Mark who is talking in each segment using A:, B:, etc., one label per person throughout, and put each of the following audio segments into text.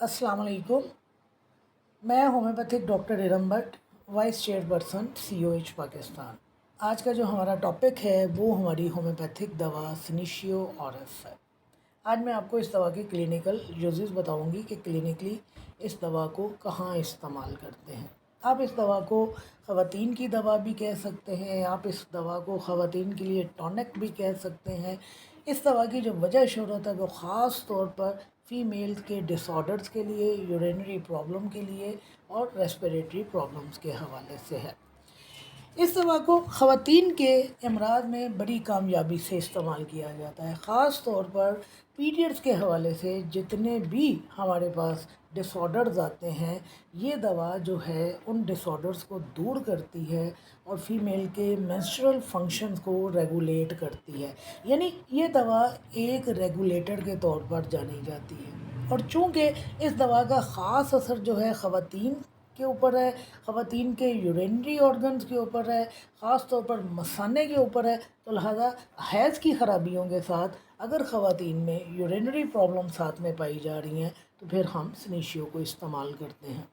A: अस्सलाम वालेकुम। मैं homeopathic doctor Iram Bhatt, vice chairperson COH Pakistan. आज का जो हमारा टॉपिक है वो हमारी होम्योपैथिक दवा सिनिशियो औरस है। आज मैं आपको इस दवा के क्लिनिकल यूजेस बताऊंगी कि क्लिनिकली इस दवा को कहाँ इस्तेमाल करते हैं। आप इस दवा को ख़वातीन की दवा भी कह सकते हैं, आप इस दवा को ख़वातीन के लिए टॉनिक भी कह सकते हैं। इस दवा की जो वजह शहरत है वो ख़ास तौर पर फ़ीमेल्स के डिसऑर्डर्स के लिए, यूरिनरी प्रॉब्लम के लिए और रेस्पिरेटरी प्रॉब्लम्स के हवाले से है। इस दवा को ख़वातीन के अमराज में बड़ी कामयाबी से इस्तेमाल किया जाता है। ख़ास तौर पर पीरियड्स के हवाले से जितने भी हमारे पास डिसऑर्डर्स आते हैं, ये दवा जो है उन डिसऑर्डर्स को दूर करती है और फीमेल के मेंस्ट्रुअल फंक्शंस को रेगुलेट करती है। यानी ये दवा एक रेगुलेटर के तौर पर जानी जाती है। और चूँकि इस दवा का ख़ास असर जो है ख़वातीन के ऊपर है, ख़वातीन के यूरिनरी ऑर्गन्स के ऊपर है, ख़ास तौर पर मसाने के ऊपर है, तो लिहाजा हैज़ की ख़राबियों के साथ अगर ख़वातीन में यूरिनरी प्रॉब्लम साथ में पाई जा रही हैं तो फिर हम सिनिशियो को इस्तेमाल करते हैं।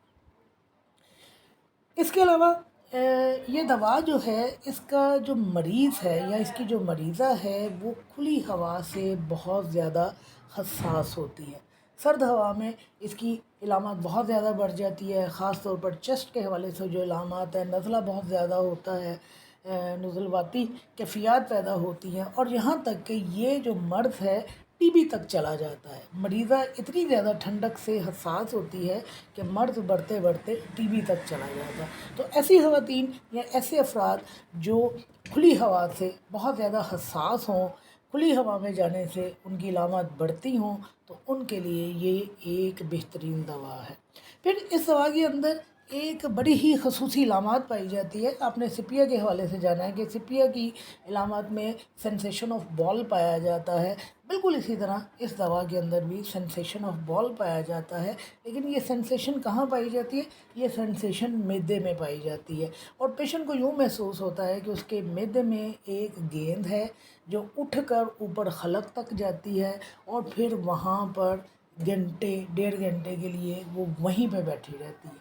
A: इसके अलावा ये दवा जो है, इसका जो मरीज़ है या इसकी जो मरीज़ा है वो खुली हवा से बहुत ज़्यादा हसास होती है। सर्द हवा में इसकी इलामात बहुत ज़्यादा बढ़ जाती है। ख़ास तौर पर चेस्ट के हवाले से जो इलामात है, नज़ला बहुत ज़्यादा होता है, नज़लवाती कैफ़ियत पैदा होती हैं और यहाँ तक कि ये जो मर्ज़ है टीबी तक चला जाता है। मरीज़ा इतनी ज़्यादा ठंडक से हसास होती है कि मर्ज़ बढ़ते बढ़ते टीबी तक चला जाता है। तो ऐसी ख़वातीन या ऐसे अफराद जो खुली हवा से बहुत ज़्यादा हसास हों, खुली हवा में जाने से उनकी इलामात बढ़ती हों, तो उनके लिए ये एक बेहतरीन दवा है। फिर इस दवा के अंदर एक बड़ी ही ख़ुसूसी इलामात पाई जाती है। आपने सिपिया के हवाले से जाना है कि सिपिया की इलामात में सेंसेशन ऑफ बॉल पाया जाता है। बिल्कुल इसी तरह इस दवा के अंदर भी सेंसेशन ऑफ बॉल पाया जाता है, लेकिन ये सेंसेशन कहाँ पाई जाती है? ये सेंसेशन मैदे में पाई जाती है और पेशेंट को यूँ महसूस होता है कि उसके मैदे में एक गेंद है जो उठकर ऊपर खलक तक जाती है और फिर वहाँ पर घंटे डेढ़ घंटे के लिए वो वहीं पे बैठी रहती है।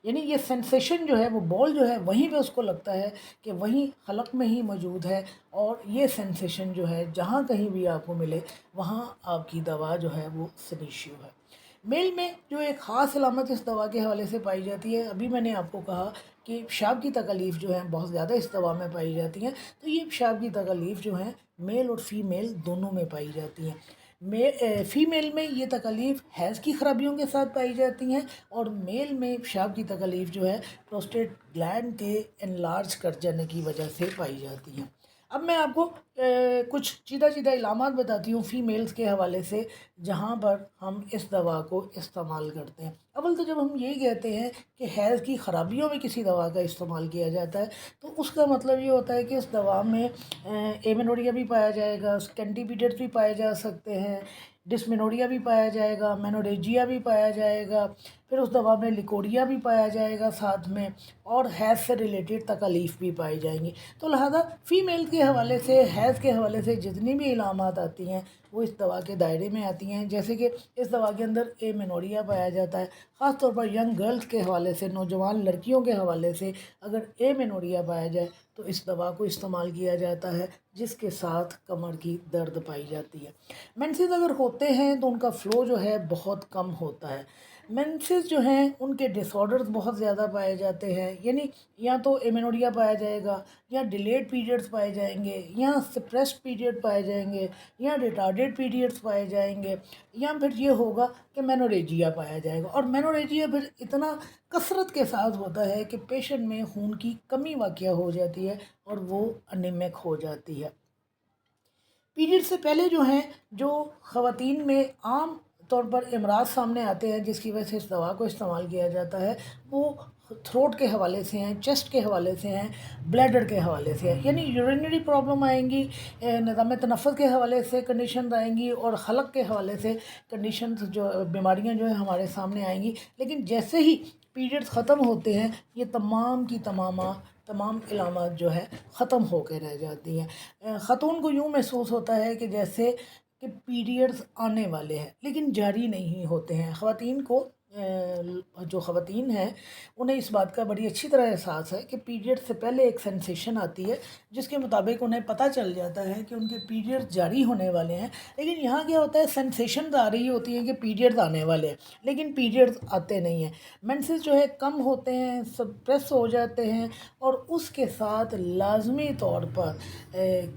A: यानी ये सेंसेशन जो है, वो बॉल जो है वहीं पे उसको लगता है कि वहीं हलक में ही मौजूद है और ये सेंसेशन जो है जहाँ कहीं भी आपको मिले वहाँ आपकी दवा जो है वो सिनिशियो है। मेल में जो एक ख़ास अलामत इस दवा के हवाले से पाई जाती है, अभी मैंने आपको कहा कि पेशाब की तकलीफ़ जो है बहुत ज़्यादा इस दवा में पाई जाती हैं। तो ये पेशाब की तकलीफ़ जो है मेल और फीमेल दोनों में पाई जाती हैं। फ़ीमेल में ये तकलीफ़ हैज़ की ख़राबियों के साथ पाई जाती हैं और मेल में पेशाब की तकलीफ़ जो है प्रोस्टेट ग्लैंड के एनलार्ज कर जाने की वजह से पाई जाती हैं। अब मैं आपको कुछ सीधा इलामात बताती हूँ फ़ीमेल्स के हवाले से जहाँ पर हम इस दवा को इस्तेमाल करते हैं। अव्वल तो जब हम ये कहते हैं कि हैज़ की ख़राबियों में किसी दवा का इस्तेमाल किया जाता है तो उसका मतलब ये होता है कि इस दवा में एमेनोरिया भी पाया जाएगा, स्कैंडी पीरियड्स भी पाए जा सकते हैं, डिस्मेनोरिया भी पाया जाएगा, मेनोरेजिया भी पाया जाएगा, फिर उस दवा में लिकोरिया भी पाया जाएगा साथ में और हैज़ से रिलेटेड तकलीफ़ भी पाई जाएंगी। तो लिहाजा फ़ीमेल के हवाले से, हैज़ के हवाले से जितनी भी इलामात आती हैं वो इस दवा के दायरे में आती हैं। जैसे कि इस दवा के अंदर एमेनोरिया पाया जाता है। ख़ास तौर पर यंग गर्ल्स के हवाले से, नौजवान लड़कियों के हवाले से अगर एमेनोरिया पाया जाए तो इस दवा को इस्तेमाल किया जाता है, जिसके साथ कमर की दर्द पाई जाती है। मेंसेस अगर होते हैं तो उनका फ़्लो जो है बहुत कम होता है। मेंसेस जो हैं उनके डिसऑर्डर्स बहुत ज़्यादा पाए जाते हैं, यानी या तो एमेनोरिया पाया जाएगा या डिलेड पीरियड्स पाए जाएंगे या सप्रेस्ड पीरियड पाए जाएंगे या रिटार्डेड पीरियड्स पाए जाएंगे या फिर ये होगा कि मेनोरेजिया पाया जाएगा। और मेनोरेजिया फिर इतना कसरत के साथ होता है कि पेशेंट में खून की कमी वाक़या हो जाती है और वो अनीमिक हो जाती है। पीरियड से पहले जो हैं, जो ख़वातीन में आम तौर पर अमराज सामने आते हैं जिसकी वजह से इस दवा को इस्तेमाल किया जाता है, वो थ्रोट के हवाले से हैं, चेस्ट के हवाले से हैं, ब्लैडर के हवाले से हैं। यानी यूरिनरी प्रॉब्लम आएंगी, निज़ाम तनफ़्फ़ुस के हवाले से कंडीशन आएंगी और हलक के हवाले से कंडीशन जो बीमारियाँ जो है हमारे सामने आएंगी। लेकिन जैसे ही पीरियड्स ख़त्म होते हैं ये तमाम की तमाम इलामात जो है ख़त्म होकर रह जाती हैं। ख़ातून को यूँ महसूस होता है कि जैसे کہ پیریڈز آنے والے ہیں لیکن جاری نہیں ہوتے ہیں. خواتین کو جو خواتین ہیں انہیں اس بات کا بڑی اچھی طرح احساس ہے کہ پیریڈ سے پہلے ایک سینسیشن آتی ہے جس کے مطابق انہیں پتہ چل جاتا ہے کہ ان کے پیریڈ جاری ہونے والے ہیں. لیکن یہاں کیا ہوتا ہے، سینسیشنز آ رہی ہوتی ہیں کہ پیریڈز آنے والے ہیں لیکن پیریڈز آتے نہیں ہیں. مینسز جو ہے کم ہوتے ہیں، سپریس ہو جاتے ہیں، اور اس کے ساتھ لازمی طور پر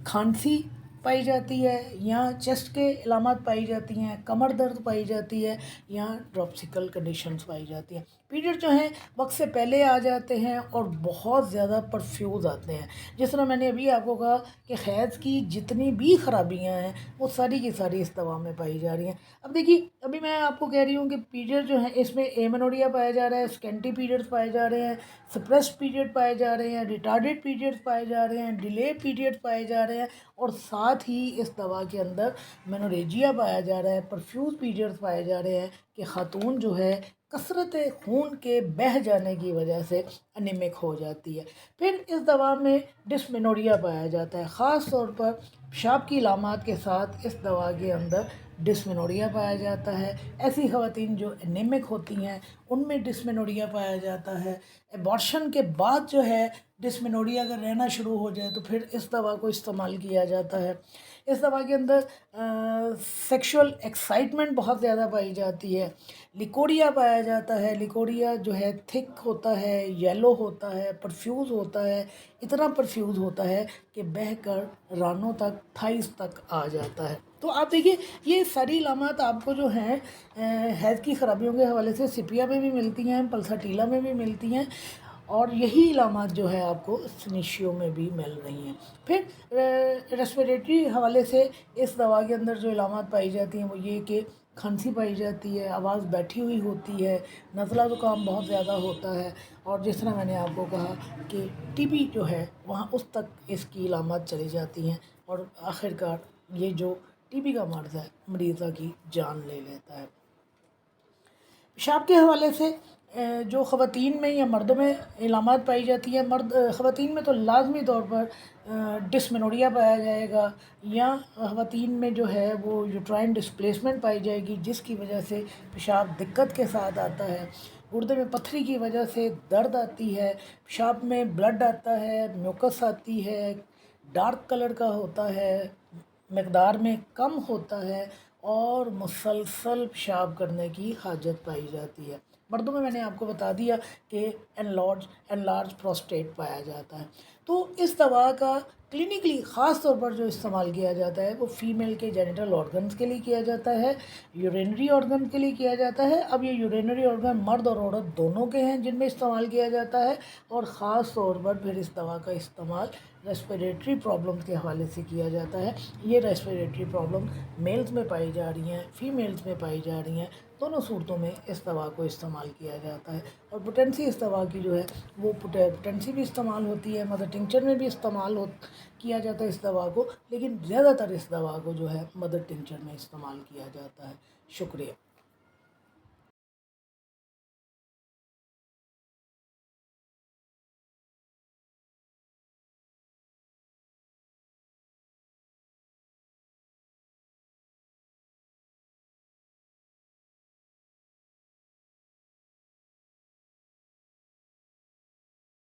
A: کھانسی پائی جاتی ہے، یا چیسٹ کے علامات پائی جاتی ہیں، کمر درد پائی جاتی ہے، یا ڈراپسیکل کنڈیشنز پائی جاتی ہیں. پیریڈ جو ہیں وقت سے پہلے آ جاتے ہیں اور بہت زیادہ پرفیوز آتے ہیں. جس طرح میں نے ابھی آپ کو کہا کہ حیض کی جتنی بھی خرابیاں ہیں وہ ساری کی ساری اس دوا میں پائی جا رہی ہیں. اب دیکھیے، ابھی میں آپ کو کہہ رہی ہوں کہ پیریڈ جو ہیں اس میں ایمنوریا پایا جا رہا ہے، اسکینٹی پیریڈز پائے جا رہے ہیں، سپریس پیریڈ پائے جا رہے ہیں، ریٹارڈیڈ پیریڈز پائے جا رہے ہیں، ڈیلے پیریڈ پائے جا رہے ہیں، اور ساتھ ہی اس دوا کے اندر مینوریجیا پایا جا رہا ہے، پرفیوز پیریڈز پائے جا رہے ہیں کہ خاتون جو ہے کثرت خون کے بہہ جانے کی وجہ سے انیمک ہو جاتی ہے. پھر اس دوا میں ڈسمینوریا پایا جاتا ہے، خاص طور پر پیشاب کی علامات کے ساتھ اس دوا کے اندر ڈسمینوریا پایا جاتا ہے. ایسی خواتین جو انیمک ہوتی ہیں ان میں ڈسمینوریا پایا جاتا ہے. ایبارشن کے بعد جو ہے ڈسمینوریا اگر رہنا شروع ہو جائے تو پھر اس دوا کو استعمال کیا جاتا ہے. اس دوا کے اندر سیکشول ایکسائٹمنٹ بہت زیادہ پائی جاتی ہے. لیکوریا پایا جاتا ہے. لیکوریا جو ہے تھک ہوتا ہے، یلو ہوتا ہے، پرفیوز ہوتا ہے، اتنا پرفیوز ہوتا ہے کہ بہہ کر رانوں تک، تھائز تک آ جاتا ہے. تو آپ دیکھیے یہ ساری علامات آپ کو جو ہیں حیض کی خرابیوں کے حوالے سے سپیا میں بھی ملتی ہیں، پلساٹیلا میں بھی ملتی ہیں، اور یہی علامات جو ہے آپ کو سنیشیو میں بھی مل رہی ہیں. پھر ریسپیریٹری حوالے سے اس دوا کے اندر جو علامات پائی جاتی ہیں وہ یہ کہ کھانسی پائی جاتی ہے، آواز بیٹھی ہوئی ہوتی ہے، نزلہ زکام بہت زیادہ ہوتا ہے، اور جس طرح میں نے آپ کو کہا کہ ٹی بی جو ہے وہاں اس تک اس کی علامات چلی جاتی ہیں، اور آخرکار یہ جو ٹی بی کا مرض ہے مریضہ کی جان لے لیتا ہے. پیشاب کے حوالے سے جو خواتین میں یا مردوں میں علامات پائی جاتی ہیں، خواتین میں تو لازمی طور پر ڈسمینوریا پایا جائے گا، یا خواتین میں جو ہے وہ یوٹرائن ڈسپلیسمنٹ پائی جائے گی جس کی وجہ سے پیشاب دقت کے ساتھ آتا ہے. گردے میں پتھری کی وجہ سے درد آتی ہے، پیشاب میں بلڈ آتا ہے، میوکس آتی ہے، ڈارک کلر کا ہوتا ہے، مقدار میں کم ہوتا ہے، اور مسلسل پیشاب کرنے کی حاجت پائی جاتی ہے. مردوں میں نے آپ کو بتا دیا کہ انلارج پروسٹیٹ پایا جاتا ہے. تو اس دوا کا کلینکلی خاص طور پر جو استعمال کیا جاتا ہے وہ فیمیل کے جینیٹل آرگنز کے لیے کیا جاتا ہے، یورینری آرگن کے لیے کیا جاتا ہے. اب یہ یورینری آرگن مرد اور عورت دونوں کے ہیں جن میں استعمال کیا جاتا ہے، اور خاص طور پر پھر اس دوا کا استعمال ریسپیریٹری پرابلم کے حوالے سے کیا جاتا ہے. یہ ریسپیریٹری پرابلم میلز میں پائی جا رہی ہیں، فیمیلز میں پائی جا رہی ہیں، دونوں صورتوں میں اس دوا کو استعمال کیا جاتا ہے. اور پوٹینسی اس دوا کی جو ہے وہ پوٹینسی بھی استعمال ہوتی ہے، مدر ٹنکچر میں بھی استعمال کیا جاتا ہے اس دوا کو، لیکن زیادہ تر اس دوا کو جو ہے مدر ٹنکچر میں استعمال کیا جاتا ہے. شکریہ.